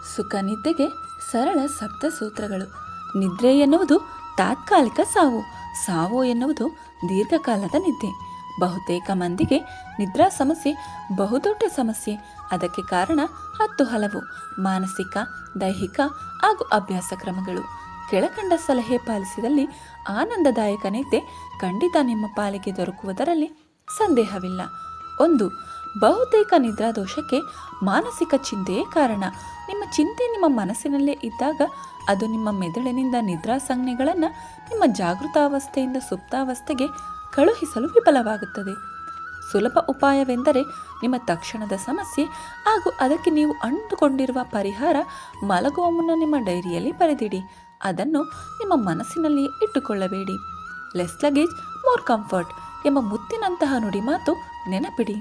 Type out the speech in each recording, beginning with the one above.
ಸುಖ ನಿದ್ದೆಗೆ ಸರಳ ಸಪ್ತ ಸೂತ್ರಗಳು. ನಿದ್ರೆ ಎನ್ನುವುದು ತಾತ್ಕಾಲಿಕ ಸಾವು, ಸಾವು ಎನ್ನುವುದು ದೀರ್ಘಕಾಲದ ನಿದ್ದೆ. ಬಹುತೇಕ ಮಂದಿಗೆ ನಿದ್ರಾ ಸಮಸ್ಯೆ ಬಹುದೊಡ್ಡ ಸಮಸ್ಯೆ. ಅದಕ್ಕೆ ಕಾರಣ 10 ಹಲವು ಮಾನಸಿಕ, ದೈಹಿಕ ಹಾಗೂ ಅಭ್ಯಾಸ ಕ್ರಮಗಳು. ಕೆಳಕಂಡ ಸಲಹೆ ಪಾಲಿಸಿದಲ್ಲಿ ಆನಂದದಾಯಕ ನಿದ್ದೆ ಖಂಡಿತ ನಿಮ್ಮ ಪಾಲಿಗೆ ದೊರಕುವುದರಲ್ಲಿ ಸಂದೇಹವಿಲ್ಲ. 1. ಬಹುತೇಕ ನಿದ್ರಾದೋಷಕ್ಕೆ ಮಾನಸಿಕ ಚಿಂತೆಯೇ ಕಾರಣ. ನಿಮ್ಮ ಚಿಂತೆ ನಿಮ್ಮ ಮನಸ್ಸಿನಲ್ಲೇ ಇದ್ದಾಗ ಅದು ನಿಮ್ಮ ಮೆದುಳಿನಿಂದ ನಿದ್ರಾ ಸಂಜ್ಞೆಗಳನ್ನು ನಿಮ್ಮ ಜಾಗೃತಾವಸ್ಥೆಯಿಂದ ಸುಪ್ತಾವಸ್ಥೆಗೆ ಕಳುಹಿಸಲು ವಿಫಲವಾಗುತ್ತದೆ. ಸುಲಭ ಉಪಾಯವೆಂದರೆ ನಿಮ್ಮ ತಕ್ಷಣದ ಸಮಸ್ಯೆ ಹಾಗೂ ಅದಕ್ಕೆ ನೀವು ಅಂದುಕೊಂಡಿರುವ ಪರಿಹಾರ ಮಲಗುವ ಮುನ್ನ ನಿಮ್ಮ ಡೈರಿಯಲ್ಲಿ ಬರೆದಿಡಿ. ಅದನ್ನು ನಿಮ್ಮ ಮನಸ್ಸಿನಲ್ಲಿಯೇ ಇಟ್ಟುಕೊಳ್ಳಬೇಡಿ. ಲೆಸ್ ಲಗೇಜ್ ಮೋರ್ ಕಂಫರ್ಟ್ ಎಂಬ ಮುತ್ತಿನಂತಹ ನುಡಿಮಾತು ನೆನಪಿಡಿ.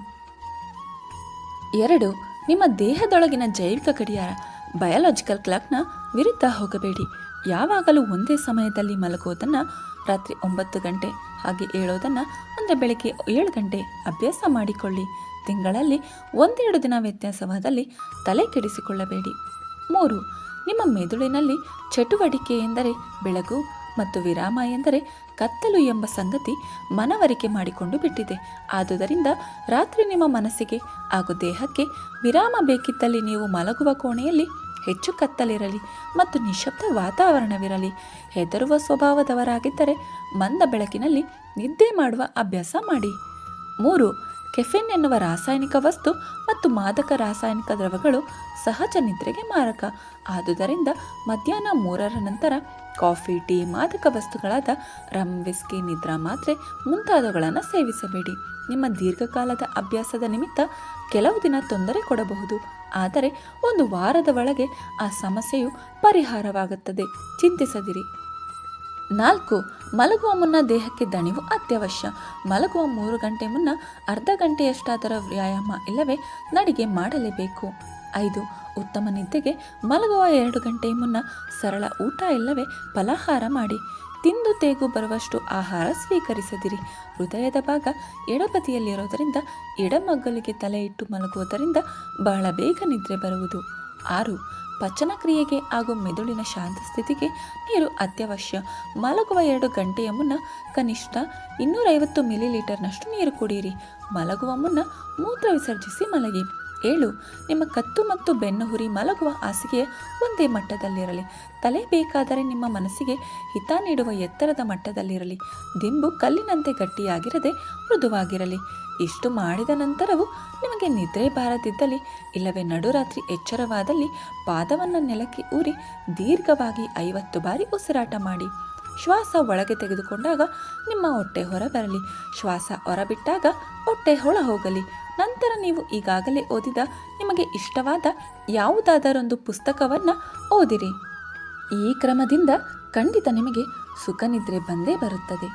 2. ನಿಮ್ಮ ದೇಹದೊಳಗಿನ ಜೈವಿಕ ಗಡಿಯಾರ ಬಯಾಲಜಿಕಲ್ ಕ್ಲಾಕ್ನ ವಿರುದ್ಧ ಹೋಗಬೇಡಿ. ಯಾವಾಗಲೂ ಒಂದೇ ಸಮಯದಲ್ಲಿ ಮಲಗುವುದನ್ನು, ರಾತ್ರಿ 9 ಗಂಟೆ ಹಾಗೆ ಏಳೋದನ್ನು ಅಂದರೆ ಬೆಳಗ್ಗೆ 7 ಗಂಟೆ ಅಭ್ಯಾಸ ಮಾಡಿಕೊಳ್ಳಿ. ತಿಂಗಳಲ್ಲಿ 1-2 ದಿನ ವ್ಯತ್ಯಾಸವಾದಲ್ಲಿ ತಲೆ ಕೆಡಿಸಿಕೊಳ್ಳಬೇಡಿ. 3. ನಿಮ್ಮ ಮೆದುಳಿನಲ್ಲಿ ಚಟುವಟಿಕೆ ಎಂದರೆ ಬೆಳಕು ಮತ್ತು ವಿರಾಮ ಎಂದರೆ ಕತ್ತಲು ಎಂಬ ಸಂಗತಿ ಮನವರಿಕೆ ಮಾಡಿಕೊಂಡು ಬಿಟ್ಟಿದೆ. ಆದುದರಿಂದ ರಾತ್ರಿ ನಿಮ್ಮ ಮನಸ್ಸಿಗೆ ಹಾಗೂ ದೇಹಕ್ಕೆ ವಿರಾಮ ಬೇಕಿದ್ದಲ್ಲಿ ನೀವು ಮಲಗುವ ಕೋಣೆಯಲ್ಲಿ ಹೆಚ್ಚು ಕತ್ತಲಿರಲಿ ಮತ್ತು ನಿಶಬ್ದ ವಾತಾವರಣವಿರಲಿ. ಹೆದರುವ ಸ್ವಭಾವದವರಾಗಿದ್ದರೆ ಮಂದ ಬೆಳಕಿನಲ್ಲಿ ನಿದ್ದೆ ಮಾಡುವ ಅಭ್ಯಾಸ ಮಾಡಿ. 3. ಕೆಫೆನ್ ಎನ್ನುವ ರಾಸಾಯನಿಕ ವಸ್ತು ಮತ್ತು ಮಾದಕ ರಾಸಾಯನಿಕ ದ್ರವಗಳು ಸಹಜ ನಿದ್ರೆಗೆ ಮಾರಕ. ಆದುದರಿಂದ ಮಧ್ಯಾಹ್ನ 3ರ ನಂತರ ಕಾಫಿ, ಟೀ, ಮಾದಕ ವಸ್ತುಗಳಾದ ರಮ್, ವಿಸ್ಕಿ, ನಿದ್ರಾ ಮಾತ್ರೆ ಮುಂತಾದವುಗಳನ್ನು ಸೇವಿಸಬೇಡಿ. ನಿಮ್ಮ ದೀರ್ಘಕಾಲದ ಅಭ್ಯಾಸದ ನಿಮಿತ್ತ ಕೆಲವು ದಿನ ತೊಂದರೆ ಕೊಡಬಹುದು, ಆದರೆ 1 ವಾರದ ಒಳಗೆ ಆ ಸಮಸ್ಯೆಯು ಪರಿಹಾರವಾಗುತ್ತದೆ. ಚಿಂತಿಸದಿರಿ. 4. ಮಲಗುವ ಮುನ್ನ ದೇಹಕ್ಕೆ ದಣಿವು ಅತ್ಯವಶ್ಯ. ಮಲಗುವ 3 ಗಂಟೆ ಮುನ್ನ ಅರ್ಧ ಗಂಟೆಯಷ್ಟಾದರ ವ್ಯಾಯಾಮ ಇಲ್ಲವೇ ನಡಿಗೆ ಮಾಡಲೇಬೇಕು. 5. ಉತ್ತಮ ನಿದ್ದೆಗೆ ಮಲಗುವ 2 ಗಂಟೆ ಮುನ್ನ ಸರಳ ಊಟ ಇಲ್ಲವೇ ಫಲಾಹಾರ ಮಾಡಿ. ತಿಂದು ತೇಗು ಬರುವಷ್ಟು ಆಹಾರ ಸ್ವೀಕರಿಸದಿರಿ. ಹೃದಯದ ಭಾಗ ಎಡಬದಿಯಲ್ಲಿರೋದರಿಂದ ಎಡಮಗ್ಗಲಿಗೆ ತಲೆ ಇಟ್ಟು ಮಲಗುವುದರಿಂದ ಬಹಳ ಬೇಗ ನಿದ್ರೆ ಬರುವುದು. 6. ಪಚನ ಕ್ರಿಯೆಗೆ ಹಾಗೂ ಮೆದುಳಿನ ಶಾಂತ ಸ್ಥಿತಿಗೆ ನೀರು ಅತ್ಯವಶ್ಯ. ಮಲಗುವ 2 ಗಂಟೆಯ ಮುನ್ನ ಕನಿಷ್ಠ 250 ಮಿಲಿಲೀಟರ್ನಷ್ಟು ನೀರು ಕುಡಿಯಿರಿ. ಮಲಗುವ ಮುನ್ನ ಮೂತ್ರ ವಿಸರ್ಜಿಸಿ ಮಲಗಿ. 7. ನಿಮ್ಮ ಕತ್ತು ಮತ್ತು ಬೆನ್ನು ಹುರಿ ಮಲಗುವ ಹಾಸಿಗೆಯ ಒಂದೇ ಮಟ್ಟದಲ್ಲಿರಲಿ. ತಲೆ ಬೇಕಾದರೆ ನಿಮ್ಮ ಮನಸ್ಸಿಗೆ ಹಿತ ನೀಡುವ ಎತ್ತರದ ಮಟ್ಟದಲ್ಲಿರಲಿ. ದಿಂಬು ಕಲ್ಲಿನಂತೆ ಗಟ್ಟಿಯಾಗಿರದೆ ಮೃದುವಾಗಿರಲಿ. ಇಷ್ಟು ಮಾಡಿದ ನಂತರವೂ ನಿಮಗೆ ನಿದ್ರೆ ಬಾರದಿದ್ದಲ್ಲಿ ಇಲ್ಲವೇ ನಡುರಾತ್ರಿ ಎಚ್ಚರವಾದಲ್ಲಿ ಪಾದವನ್ನು ನೆಲಕ್ಕೆ ಊರಿ ದೀರ್ಘವಾಗಿ 50 ಬಾರಿ ಉಸಿರಾಟ ಮಾಡಿ. ಶ್ವಾಸ ಒಳಗೆ ತೆಗೆದುಕೊಂಡಾಗ ನಿಮ್ಮ ಹೊಟ್ಟೆ ಹೊರಬರಲಿ. ಶ್ವಾಸ ಹೊರಬಿಟ್ಟಾಗ ಹೊಟ್ಟೆ ಒಳ ಹೋಗಲಿ. ನಂತರ ನೀವು ಈಗಾಗಲೇ ಓದಿದ ನಿಮಗೆ ಇಷ್ಟವಾದ ಯಾವುದಾದರೊಂದು ಪುಸ್ತಕವನ್ನು ಓದಿರಿ. ಈ ಕ್ರಮದಿಂದ ಖಂಡಿತ ನಿಮಗೆ ಸುಖ ನಿದ್ರೆ ಬಂದೇ ಬರುತ್ತದೆ.